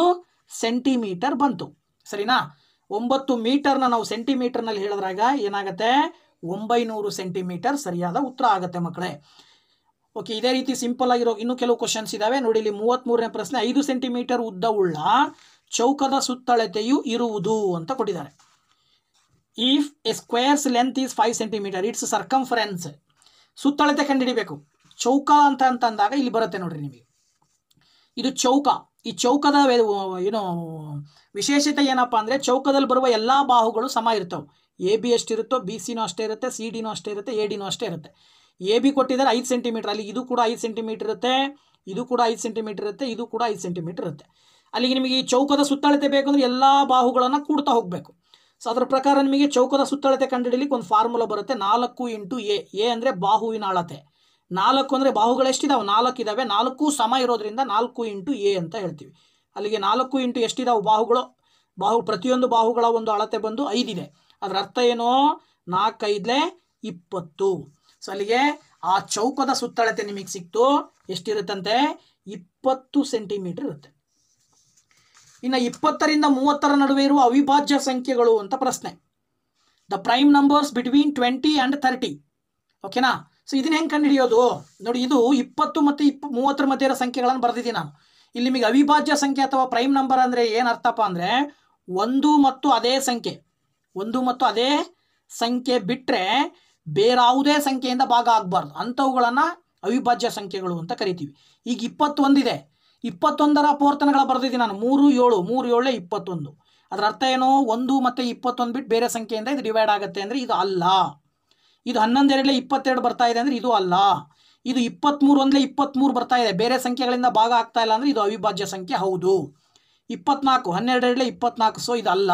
ಸೆಂಟಿಮೀಟರ್ ಬಂತು, ಸರಿನಾ? 9 ಮೀಟರ್ನ ನಾವು ಸೆಂಟಿಮೀಟರ್ನಲ್ಲಿ ಹೇಳಿದ್ರಾಗ ಏನಾಗುತ್ತೆ? 900 ಸೆಂಟಿಮೀಟರ್ ಸರಿಯಾದ ಉತ್ತರ ಆಗುತ್ತೆ ಮಕ್ಕಳೇ. ಓಕೆ, ಇದೇ ರೀತಿ ಸಿಂಪಲ್ ಆಗಿರೋ ಇನ್ನೂ ಕೆಲವು ಕ್ವಶನ್ಸ್ ಇದ್ದಾವೆ ನೋಡಿ. ಇಲ್ಲಿ 33ನೇ ಪ್ರಶ್ನೆ 5 ಸೆಂಟಿಮೀಟರ್ ಉದ್ದವುಳ್ಳ ಚೌಕದ ಸುತ್ತಳತೆಯು ಇರುವುದು ಅಂತ ಕೊಟ್ಟಿದ್ದಾರೆ. If a square's length is 5 centimetre its circumference. ಸುತ್ತಳತೆ ಕಂಡುಹಿಡಿಬೇಕು. ಚೌಕ ಅಂತಂದಾಗ ಇಲ್ಲಿ ಬರುತ್ತೆ ನೋಡ್ರಿ ನಿಮಗೆ, ಇದು ಚೌಕ. ಈ ಚೌಕದ ಏನು ವಿಶೇಷತೆ ಏನಪ್ಪ ಅಂದರೆ ಚೌಕದಲ್ಲಿ ಬರುವ ಎಲ್ಲ ಬಾಹುಗಳು ಸಮ ಇರ್ತವೆ. ಎ ಬಿ ಎಷ್ಟಿರುತ್ತೋ ಬಿ ಸಿನೂ ಅಷ್ಟೇ ಇರುತ್ತೆ, ಸಿ ಡಿನೂ ಅಷ್ಟೇ ಇರುತ್ತೆ, ಎ ಡಿನೂ ಅಷ್ಟೇ ಇರುತ್ತೆ. ಎ ಬಿ ಕೊಟ್ಟಿದ್ದಾರೆ 5 ಸೆಂಟಿಮೀಟರ್, ಅಲ್ಲಿ ಇದು ಕೂಡ 5 ಸೆಂಟಿಮೀಟರ್ ಇರುತ್ತೆ, ಇದು ಕೂಡ 5 ಸೆಂಟಿಮೀಟರ್ ಇರುತ್ತೆ, ಇದು ಕೂಡ 5 ಸೆಂಟಿಮೀಟರ್ ಇರುತ್ತೆ. ಅಲ್ಲಿಗೆ ನಿಮಗೆ ಈ ಚೌಕದ ಸುತ್ತಳತೆ ಬೇಕಂದ್ರೆ ಎಲ್ಲ ಬಾಹುಗಳನ್ನು ಕೂಡ್ತಾ ಹೋಗಬೇಕು. ಸೊ ಅದರ ಪ್ರಕಾರ ನಿಮಗೆ ಚೌಕದ ಸುತ್ತಳತೆ ಕಂಡುಹಿಡಿಯಲಿಕ್ಕೆ ಒಂದು ಫಾರ್ಮುಲಾ ಬರುತ್ತೆ, 4 ಇಂಟು ಎ. ಎ ಅಂದರೆ ಬಾಹುವಿನ ಅಳತೆ, 4 ಅಂದರೆ ಬಾಹುಗಳು ಎಷ್ಟಿದಾವೆ? 4 ಇದ್ದಾವೆ. 4 ಸಮ ಇರೋದ್ರಿಂದ 4 ಇಂಟು ಎ ಅಂತ ಹೇಳ್ತೀವಿ. ಅಲ್ಲಿಗೆ 4 ಇಂಟು ಎಷ್ಟಿದಾವೆ ಬಾಹುಗಳು? ಪ್ರತಿಯೊಂದು ಬಾಹುಗಳ ಒಂದು ಅಳತೆ ಬಂದು 5 ಇದೆ. ಅದರ ಅರ್ಥ ಏನು? 4 5 20. ಸೊ ಅಲ್ಲಿಗೆ ಆ ಚೌಕದ ಸುತ್ತಳತೆ ನಿಮಗೆ ಸಿಕ್ತು. ಎಷ್ಟಿರುತ್ತಂತೆ? 20 ಸೆಂಟಿಮೀಟರ್ ಇರುತ್ತೆ. ಇನ್ನು 20ರಿಂದ 30ರ ನಡುವೆ ಇರುವ ಅವಿಭಾಜ್ಯ ಸಂಖ್ಯೆಗಳು ಅಂತ ಪ್ರಶ್ನೆ. The prime numbers between 20 and 30. ಓಕೆನಾ? ಸೊ ಇದನ್ನ ಹೆಂಗೆ ಕಂಡುಹಿಡಿಯೋದು ನೋಡಿ. ಇದು 20 ಮತ್ತು 30ರ ಮಧ್ಯೆ ಇರೋ ಸಂಖ್ಯೆಗಳನ್ನು ಬರೆದಿದ್ದೀನಿ ನಾನು. ಇಲ್ಲಿ ನಿಮಗೆ ಅವಿಭಾಜ್ಯ ಸಂಖ್ಯೆ ಅಥವಾ ಪ್ರೈಮ್ ನಂಬರ್ ಅಂದರೆ ಏನು ಅರ್ಥಪ್ಪ ಅಂದರೆ 1 ಮತ್ತು ಅದೇ ಸಂಖ್ಯೆ, 1 ಮತ್ತು ಅದೇ ಸಂಖ್ಯೆ ಬಿಟ್ಟರೆ ಬೇರಾವುದೇ ಸಂಖ್ಯೆಯಿಂದ ಭಾಗ ಆಗಬಾರ್ದು, ಅಂಥವುಗಳನ್ನು ಅವಿಭಾಜ್ಯ ಸಂಖ್ಯೆಗಳು ಅಂತ ಕರಿತೀವಿ. ಈಗ 21 ಇದೆ, 21ರ ಅಪವರ್ತನಗಳ ಬರೆದಿದ್ದೀನಿ ನಾನು. 3 7 3 7 21. ಅದರ ಅರ್ಥ ಏನು? 1 ಮತ್ತು 21 ಬಿಟ್ಟು ಬೇರೆ ಸಂಖ್ಯೆಯಿಂದ ಇದು ಡಿವೈಡ್ ಆಗುತ್ತೆ ಅಂದರೆ ಇದು ಅಲ್ಲ. ಇದು 11 2 22 ಬರ್ತಾ ಇದೆ ಅಂದರೆ ಇದು ಅಲ್ಲ. ಇದು 23 ಒಂದಲೇ 23 ಬರ್ತಾ ಇದೆ, ಬೇರೆ ಸಂಖ್ಯೆಗಳಿಂದ ಭಾಗ ಆಗ್ತಾ ಇಲ್ಲ ಅಂದರೆ ಇದು ಅವಿಭಾಜ್ಯ ಸಂಖ್ಯೆ ಹೌದು. 24 12 24, ಸೊ ಇದು ಅಲ್ಲ.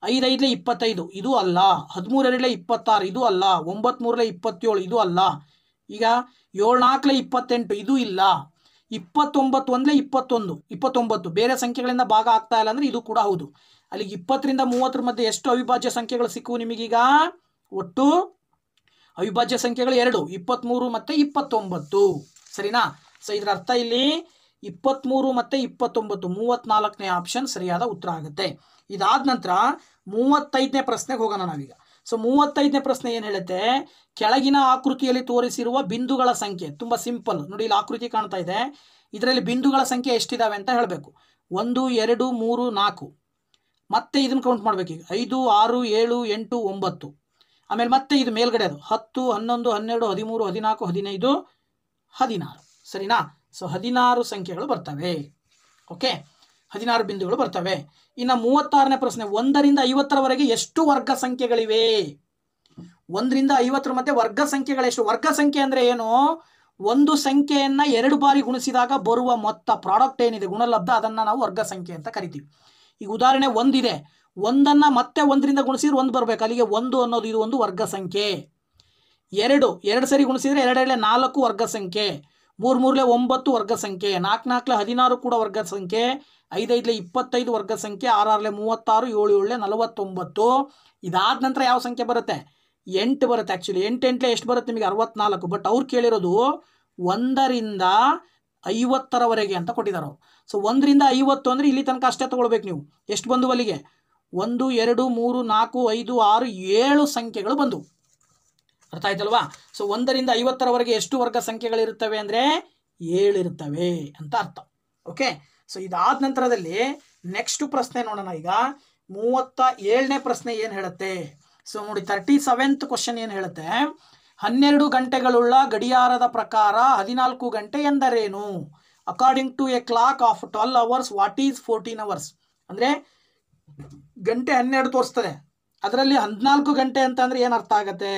5 5 25 ಇದು ಅಲ್ಲ. 13 2 26 ಇದು ಅಲ್ಲ. 9 3 27 ಇದು ಅಲ್ಲ. ಈಗ 7 4 28 ಇದು ಇಲ್ಲ. 29 ಒಂದಲೇ 29 ಬೇರೆ ಸಂಖ್ಯೆಗಳಿಂದ ಭಾಗ ಆಗ್ತಾ ಇಲ್ಲ ಅಂದರೆ ಇದು ಕೂಡ ಹೌದು. ಅಲ್ಲಿಗೆ 20 ರಿಂದ 30 ಮಧ್ಯೆ ಎಷ್ಟು ಅವಿಭಾಜ್ಯ ಸಂಖ್ಯೆಗಳು ಸಿಕ್ಕುವು ನಿಮಗೀಗ? ಒಟ್ಟು ಅವಿಭಾಜ್ಯ ಸಂಖ್ಯೆಗಳು 2, 23 ಮತ್ತು 29. ಸರಿನಾ? ಸೊ ಇದರ ಅರ್ಥ ಇಲ್ಲಿ 23 ಮತ್ತು 29, 34ನೇ ಆಪ್ಷನ್ ಸರಿಯಾದ ಉತ್ತರ ಆಗುತ್ತೆ. ಇದಾದ ನಂತರ 35ನೇ ಪ್ರಶ್ನೆಗೆ ಹೋಗೋಣ ನಾವೀಗ. ಸೊ 35ನೇ ಪ್ರಶ್ನೆ ಏನು ಹೇಳುತ್ತೆ? ಕೆಳಗಿನ ಆಕೃತಿಯಲ್ಲಿ ತೋರಿಸಿರುವ ಬಿಂದುಗಳ ಸಂಖ್ಯೆ. ತುಂಬ ಸಿಂಪಲ್ ನೋಡಿ, ಇಲ್ಲಿ ಆಕೃತಿ ಕಾಣ್ತಾ ಇದೆ, ಇದರಲ್ಲಿ ಬಿಂದುಗಳ ಸಂಖ್ಯೆ ಎಷ್ಟಿದಾವೆ ಅಂತ ಹೇಳಬೇಕು. 1 2 3 4, ಮತ್ತೆ ಇದನ್ನು ಕೌಂಟ್ ಮಾಡಬೇಕು. ಈಗ 5 6 7 8 9, ಆಮೇಲೆ ಮತ್ತೆ ಇದು ಮೇಲ್ಗಡೆ ಅದು 10 11 12 13 14 15 16. ಸರಿನಾ? ಸೊ 16 ಸಂಖ್ಯೆಗಳು ಬರ್ತವೆ. ಓಕೆ, 16 ಬಿಂದುಗಳು ಬರ್ತವೆ. ಇನ್ನು 36ನೇ ಪ್ರಶ್ನೆ, 1 ರಿಂದ 50ರವರೆಗೆ ಎಷ್ಟು ವರ್ಗ ಸಂಖ್ಯೆಗಳಿವೆ? 1 ರಿಂದ 50 ಮಧ್ಯೆ ವರ್ಗ ಸಂಖ್ಯೆಗಳೆಷ್ಟು? ವರ್ಗ ಸಂಖ್ಯೆ ಅಂದರೆ ಏನು? ಒಂದು ಸಂಖ್ಯೆಯನ್ನು 2 ಬಾರಿ ಗುಣಿಸಿದಾಗ ಬರುವ ಮೊತ್ತ, ಪ್ರಾಡಕ್ಟ್ ಏನಿದೆ ಗುಣಲಬ್ಧ, ಅದನ್ನು ನಾವು ವರ್ಗ ಸಂಖ್ಯೆ ಅಂತ ಕರಿತೀವಿ. ಈಗ ಉದಾಹರಣೆ 1 ಇದೆ, 1ಅನ್ನು ಮತ್ತೆ 1 ರಿಂದ ಗುಣಿಸಿದ್ರೆ 1 ಬರಬೇಕು, ಅಲ್ಲಿಗೆ 1 ಅನ್ನೋದು ಇದು ಒಂದು ವರ್ಗ ಸಂಖ್ಯೆ. 2 ಸರಿ ಗುಣಿಸಿದ್ರೆ 2 2 4 ವರ್ಗ ಸಂಖ್ಯೆ, 3 3 9 ವರ್ಗ ಸಂಖ್ಯೆ, 4 4 16 ಕೂಡ ವರ್ಗ ಸಂಖ್ಯೆ, 5 5 25 ವರ್ಗ ಸಂಖ್ಯೆ, 6 6 36, 7 7 49. ಇದಾದ ನಂತರ ಯಾವ ಸಂಖ್ಯೆ ಬರುತ್ತೆ? 8 ಬರುತ್ತೆ. ಆ್ಯಕ್ಚುಲಿ 8 8 ಎಷ್ಟು ಬರುತ್ತೆ ನಿಮಗೆ? 64. ಬಟ್ ಅವ್ರು ಕೇಳಿರೋದು 1 ರಿಂದ 50ರವರೆಗೆ ಅಂತ ಕೊಟ್ಟಿದ್ದಾರೆ ಅವರು. ಸೊ 1 ರಿಂದ 50 ಅಂದರೆ ಇಲ್ಲಿ ತನಕ ಅಷ್ಟೇ ತೊಗೊಳ್ಬೇಕು ನೀವು. ಎಷ್ಟು ಬಂದು ಅಲ್ಲಿಗೆ? 1 2 3 4 5 6 7 ಸಂಖ್ಯೆಗಳು ಬಂದು. ಅರ್ಥ ಆಯ್ತಲ್ವಾ? ಸೊ 1 ರಿಂದ 50ರವರೆಗೆ ಎಷ್ಟು ವರ್ಗ ಸಂಖ್ಯೆಗಳಿರುತ್ತವೆ ಅಂದರೆ 7 ಇರುತ್ತವೆ ಅಂತ ಅರ್ಥ. ಓಕೆ, ಸೊ ಇದಾದ ನಂತರದಲ್ಲಿ ನೆಕ್ಸ್ಟ್ ಪ್ರಶ್ನೆ ನೋಡೋಣ. ಈಗ 37ನೇ ಪ್ರಶ್ನೆ ಏನು ಹೇಳುತ್ತೆ? ಸೊ ನೋಡಿ, 37th ಕ್ವಶನ್ ಏನು ಹೇಳುತ್ತೆ? 12 ಗಂಟೆಗಳುಳ್ಳ ಗಡಿಯಾರದ ಪ್ರಕಾರ 14 ಗಂಟೆ ಎಂದರೇನು? According to a clock of 12 hours, what is 14 hours? ಅಂದರೆ ಗಂಟೆ 12 ತೋರಿಸ್ತದೆ, ಅದರಲ್ಲಿ 14 ಗಂಟೆ ಅಂತಂದರೆ ಏನು ಅರ್ಥ ಆಗುತ್ತೆ?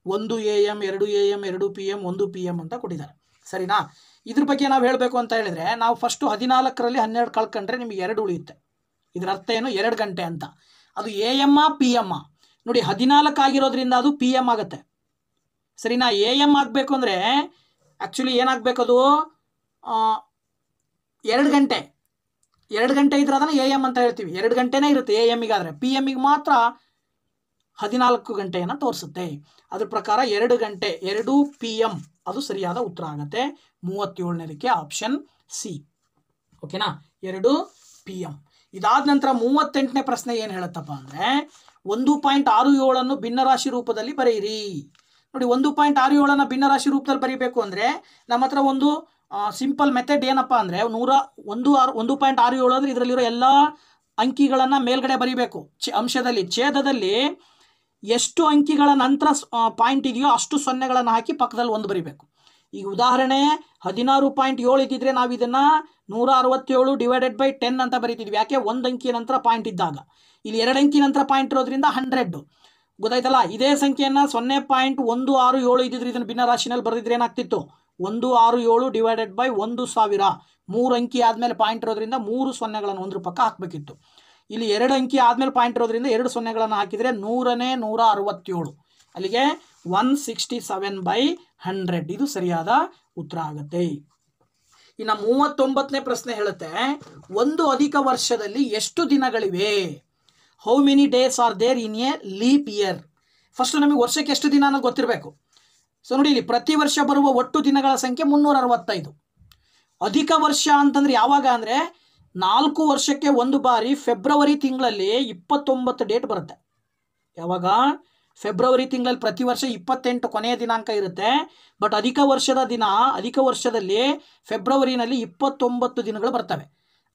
1 AM 2 AM 2 PM 1 PM ಅಂತ ಕೊಟ್ಟಿದ್ದಾರೆ. ಸರಿನಾ? ಇದ್ರ ಬಗ್ಗೆ ನಾವು ಹೇಳಬೇಕು ಅಂತ ಹೇಳಿದರೆ, ನಾವು ಫಸ್ಟು 14ರಲ್ಲಿ 12 ಕಳ್ಕೊಂಡ್ರೆ ನಿಮಗೆ 2 ಉಳಿಯುತ್ತೆ. ಇದರ ಅರ್ಥ ಏನು? 2 ಗಂಟೆ ಅಂತ. ಅದು AM PM ನೋಡಿ, 14 ಆಗಿರೋದ್ರಿಂದ ಅದು PM ಆಗುತ್ತೆ. ಸರಿನಾ? AM ಆಗಬೇಕು ಅಂದರೆ ಆ್ಯಕ್ಚುಲಿ ಏನಾಗಬೇಕದು? 2 ಗಂಟೆ. 2 ಗಂಟೆ ಇದ್ರೆ ಅದನ್ನು AM ಅಂತ ಹೇಳ್ತೀವಿ. 2 ಗಂಟೆನೇ ಇರುತ್ತೆ AMಗಾದರೆ. PMಗೆ ಮಾತ್ರ 14 ಗಂಟೆಯನ್ನು ತೋರಿಸುತ್ತೆ. ಅದ್ರ ಪ್ರಕಾರ 2 ಗಂಟೆ 2 PM ಅದು ಸರಿಯಾದ ಉತ್ತರ ಆಗುತ್ತೆ. 37ನೇದಕ್ಕೆ ಆಪ್ಷನ್ ಸಿ. ಓಕೆನಾ? 2 PM. ಇದಾದ ನಂತರ 38ನೇ ಪ್ರಶ್ನೆ ಏನು ಹೇಳುತ್ತಪ್ಪ ಅಂದರೆ, 1.67 ಭಿನ್ನರಾಶಿ ರೂಪದಲ್ಲಿ ಬರೆಯಿರಿ. ನೋಡಿ, 1.67 ಭಿನ್ನರಾಶಿ ರೂಪದಲ್ಲಿ ಬರೀಬೇಕು ಅಂದರೆ ನಮ್ಮ ಹತ್ರ ಒಂದು ಸಿಂಪಲ್ ಮೆಥಡ್ ಏನಪ್ಪ ಅಂದರೆ, 1.67 ಅಂದರೆ ಇದರಲ್ಲಿರೋ ಎಲ್ಲ ಅಂಕಿಗಳನ್ನು ಮೇಲ್ಗಡೆ ಬರೀಬೇಕು. ಅಂಶದಲ್ಲಿ ಛೇದದಲ್ಲಿ ಎಷ್ಟು ಅಂಕಿಗಳ ನಂತರ ಪಾಯಿಂಟ್ ಇದೆಯೋ ಅಷ್ಟು ಸೊನ್ನೆಗಳನ್ನು ಹಾಕಿ ಪಕ್ಕದಲ್ಲಿ 1 ಬರೀಬೇಕು. ಈಗ ಉದಾಹರಣೆ 16.7 ಇದ್ದಿದ್ರೆ ನಾವು ಇದನ್ನು 167 ಡಿವೈಡೆಡ್ ಬೈ 10 ಅಂತ ಬರೀತಿದ್ವಿ. ಯಾಕೆ? 1 ಅಂಕಿಯ ನಂತರ ಪಾಯಿಂಟ್ ಇದ್ದಾಗ. ಇಲ್ಲಿ 2 ಅಂಕಿ ನಂತರ ಪಾಯಿಂಟ್ ಇರೋದ್ರಿಂದ 100. ಗೊತ್ತಾಯ್ತಲ್ಲ? ಇದೇ ಸಂಖ್ಯೆಯನ್ನು 0.167 ಇದ್ದಿದ್ರೆ ಇದನ್ನು ಭಿನ್ನರಾಶಿನಲ್ಲಿ ಬರೆದಿದ್ರೆ ಏನಾಗ್ತಿತ್ತು? 167 ಡಿವೈಡೆಡ್ ಬೈ 1000. 3 ಅಂಕಿ ಆದಮೇಲೆ ಪಾಯಿಂಟ್ ಇರೋದ್ರಿಂದ 3 ಸೊನ್ನೆಗಳನ್ನು 1 ಪಕ್ಕ ಹಾಕಬೇಕಿತ್ತು. ಇಲ್ಲಿ 2 ಅಂಕಿ ಆದಮೇಲೆ ಪಾಯಿಂಟ್ ಇರೋದ್ರಿಂದ 2 ಸೊನ್ನೆಗಳನ್ನು ಹಾಕಿದರೆ 100ನೇ 167. ಅಲ್ಲಿಗೆ 167/100 ಇದು ಸರಿಯಾದ ಉತ್ತರ ಆಗುತ್ತೆ. ಇನ್ನು 39ನೇ ಪ್ರಶ್ನೆ ಹೇಳುತ್ತೆ, ಒಂದು ಅಧಿಕ ವರ್ಷದಲ್ಲಿ ಎಷ್ಟು ದಿನಗಳಿವೆ? How many days are there in a leap year? First ನಮಗೆ ವರ್ಷಕ್ಕೆ ಎಷ್ಟು ದಿನ ಅನ್ನೋದು ಗೊತ್ತಿರಬೇಕು. ಸೊ ನೋಡಿ, ಇಲ್ಲಿ ಪ್ರತಿ ವರ್ಷ ಬರುವ ಒಟ್ಟು ದಿನಗಳ ಸಂಖ್ಯೆ 365. ಅಧಿಕ ವರ್ಷ ಅಂತಂದ್ರೆ ಯಾವಾಗ ಅಂದರೆ 4 ವರ್ಷಕ್ಕೆ ಒಂದು ಬಾರಿ ಫೆಬ್ರವರಿ ತಿಂಗಳಲ್ಲಿ 29 ಡೇಟ್ ಬರುತ್ತೆ. ಯಾವಾಗ? ಫೆಬ್ರವರಿ ತಿಂಗಳಲ್ಲಿ ಪ್ರತಿ ವರ್ಷ 28 ಕೊನೆಯ ದಿನಾಂಕ ಇರುತ್ತೆ. ಬಟ್ ಅಧಿಕ ವರ್ಷದಲ್ಲಿ ಫೆಬ್ರವರಿನಲ್ಲಿ 29 ದಿನಗಳು ಬರ್ತವೆ.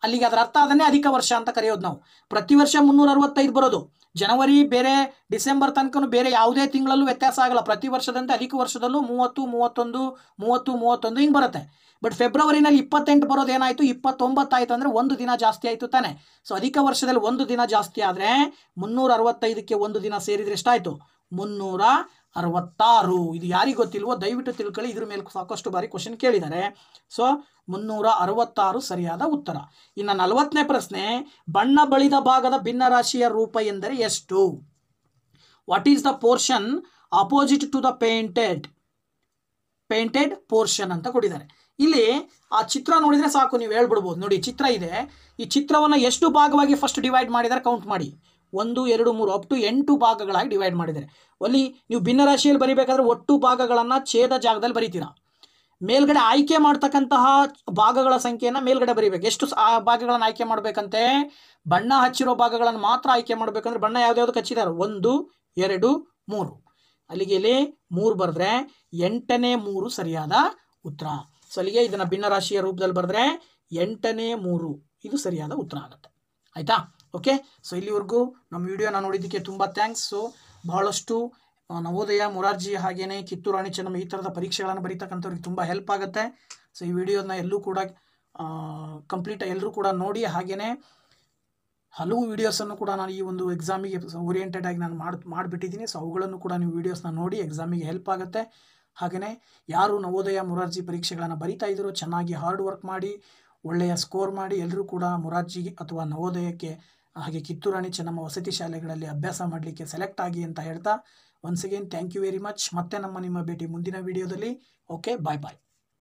ಅಲ್ಲಿಗೆ ಅದರ ಅರ್ಥ ಅದನ್ನೇ ಅಧಿಕ ವರ್ಷ ಅಂತ ಕರೆಯೋದು ನಾವು. ಪ್ರತಿ ವರ್ಷ 365 ಬರೋದು. ಜನವರಿ ಬೇರೆ, ಡಿಸೆಂಬರ್ ತನಕನೂ ಬೇರೆ ಯಾವುದೇ ತಿಂಗಳಲ್ಲೂ ವ್ಯತ್ಯಾಸ ಆಗಲ್ಲ. ಪ್ರತಿ ವರ್ಷದಂತೆ ಅಧಿಕ ವರ್ಷದಲ್ಲೂ 30 31 30 31 ಹಿಂಗೆ ಬರುತ್ತೆ. ಬಟ್ ಫೆಬ್ರವರಿನಲ್ಲಿ 28 ಬರೋದು ಏನಾಯಿತು? 29 ಆಯಿತು ಅಂದರೆ 1 ದಿನ ಜಾಸ್ತಿ ಆಯಿತು ತಾನೆ. ಸೊ ಅಧಿಕ ವರ್ಷದಲ್ಲಿ 1 ದಿನ ಜಾಸ್ತಿ ಆದರೆ 365ಕ್ಕೆ 1 ದಿನ ಸೇರಿದರೆ ಎಷ್ಟಾಯಿತು? 365 366. ಇದು ಯಾರಿಗೆ ಗೊತ್ತಿಲ್ವೋ ದಯವಿಟ್ಟು ತಿಳ್ಕೊಳ್ಳಿ, ಇದ್ರ ಮೇಲೆ ಸಾಕಷ್ಟು ಬಾರಿ ಕ್ವಶನ್ ಕೇಳಿದ್ದಾರೆ. ಸೊ 366 ಸರಿಯಾದ ಉತ್ತರ. ಇನ್ನು 40ನೇ ಪ್ರಶ್ನೆ, ಬಣ್ಣ ಬಳಿದ ಭಾಗದ ಭಿನ್ನರಾಶಿಯ ರೂಪ ಎಂದರೆ ಎಷ್ಟು? What is the portion opposite to the painted portion ಅಂತ ಕೊಟ್ಟಿದ್ದಾರೆ. ಇಲ್ಲಿ ಆ ಚಿತ್ರ ನೋಡಿದರೆ ಸಾಕು, ನೀವು ಹೇಳ್ಬಿಡ್ಬೋದು. ನೋಡಿ ಚಿತ್ರ ಇದೆ, ಈ ಚಿತ್ರವನ್ನು ಎಷ್ಟು ಭಾಗವಾಗಿ ಫಸ್ಟ್ ಡಿವೈಡ್ ಮಾಡಿದ್ದಾರೆ ಕೌಂಟ್ ಮಾಡಿ. 1 2 3 ಅಪ್ ಟು 8 ಭಾಗಗಳಾಗಿ ಡಿವೈಡ್ ಮಾಡಿದ್ದಾರೆ. ಅಲ್ಲಿ ನೀವು ಭಿನ್ನರಾಶಿಯಲ್ಲಿ ಬರೀಬೇಕಾದ್ರೆ ಒಟ್ಟು ಭಾಗಗಳನ್ನು ಛೇದ ಜಾಗದಲ್ಲಿ ಬರೀತೀರಾ. ಮೇಲ್ಗಡೆ ಆಯ್ಕೆ ಮಾಡ್ತಕ್ಕಂತಹ ಭಾಗಗಳ ಸಂಖ್ಯೆಯನ್ನು ಮೇಲ್ಗಡೆ ಬರೀಬೇಕು. ಎಷ್ಟು ಭಾಗಗಳನ್ನು ಆಯ್ಕೆ ಮಾಡಬೇಕಂತೆ? ಬಣ್ಣ ಹಚ್ಚಿರೋ ಭಾಗಗಳನ್ನು ಮಾತ್ರ ಆಯ್ಕೆ ಮಾಡಬೇಕಂದ್ರೆ ಬಣ್ಣ ಯಾವ್ದಾವ್ದು ಹಚ್ಚಿದ್ದಾರೆ? 1 2 3. ಅಲ್ಲಿಗೆ ಇಲ್ಲಿ 3 ಬರೆದ್ರೆ 8ನೇ 3 ಸರಿಯಾದ ಉತ್ತರ. ಸೊ ಅಲ್ಲಿಗೆ ಇದನ್ನು ಭಿನ್ನರಾಶಿಯ ರೂಪದಲ್ಲಿ ಬರೆದ್ರೆ 8ನೇ 3 ಇದು ಸರಿಯಾದ ಉತ್ತರ ಆಗುತ್ತೆ. ಆಯಿತಾ? ಓಕೆ. ಸೊ ಇಲ್ಲಿವರೆಗೂ ನಮ್ಮ ವಿಡಿಯೋನ ನೋಡಿದ್ದಕ್ಕೆ ತುಂಬ ಥ್ಯಾಂಕ್ಸ್. ಸೊ ಬಹಳಷ್ಟು ನವೋದಯ, ಮೊರಾರ್ಜಿ ಹಾಗೆಯೇ ಕಿತ್ತೂರು ರಾಣಿ ಚೆನ್ನಮ್ಮ ಈ ಥರದ ಪರೀಕ್ಷೆಗಳನ್ನು ಬರೀತಕ್ಕಂಥವ್ರಿಗೆ ತುಂಬ ಹೆಲ್ಪ್ ಆಗುತ್ತೆ. ಸೊ ಈ ವಿಡಿಯೋನ ಎಲ್ಲರೂ ಕೂಡ ಕಂಪ್ಲೀಟ್ ಎಲ್ಲರೂ ಕೂಡ ನೋಡಿ. ಹಾಗೆಯೇ ಹಲವು ವೀಡಿಯೋಸನ್ನು ಕೂಡ ನಾನು ಈ ಒಂದು ಎಕ್ಸಾಮಿಗೆ ಓರಿಯೆಂಟೆಡ್ ಆಗಿ ನಾನು ಮಾಡಿಬಿಟ್ಟಿದ್ದೀನಿ. ಸೊ ಅವುಗಳನ್ನು ಕೂಡ ನೀವು ವೀಡಿಯೋಸ್ನ ನೋಡಿ, ಎಕ್ಸಾಮಿಗೆ ಹೆಲ್ಪ್ ಆಗುತ್ತೆ. ಹಾಗೆಯೇ ಯಾರು ನವೋದಯ ಮೊರಾರ್ಜಿ ಪರೀಕ್ಷೆಗಳನ್ನು ಬರಿತಾ ಇದ್ದರೂ ಚೆನ್ನಾಗಿ ಹಾರ್ಡ್ ವರ್ಕ್ ಮಾಡಿ ಒಳ್ಳೆಯ ಸ್ಕೋರ್ ಮಾಡಿ ಎಲ್ಲರೂ ಕೂಡ ಮೊರಾರ್ಜಿ ಅಥವಾ ನವೋದಯಕ್ಕೆ ಹಾಗೆ ಕಿತ್ತೂರು ರಾಣಿ ಚೆನ್ನಮ್ಮ ವಸತಿ ಶಾಲೆಗಳಲ್ಲಿ ಅಭ್ಯಾಸ ಮಾಡಲಿಕ್ಕೆ ಸೆಲೆಕ್ಟ್ ಆಗಿ ಅಂತ ಹೇಳ್ತಾ once again thank you very much. ಮತ್ತೆ ನಿಮ್ಮ ಭೇಟಿ ಮುಂದಿನ ವಿಡಿಯೋದಲ್ಲಿ. ಓಕೆ, ಬಾಯ್ ಬಾಯ್.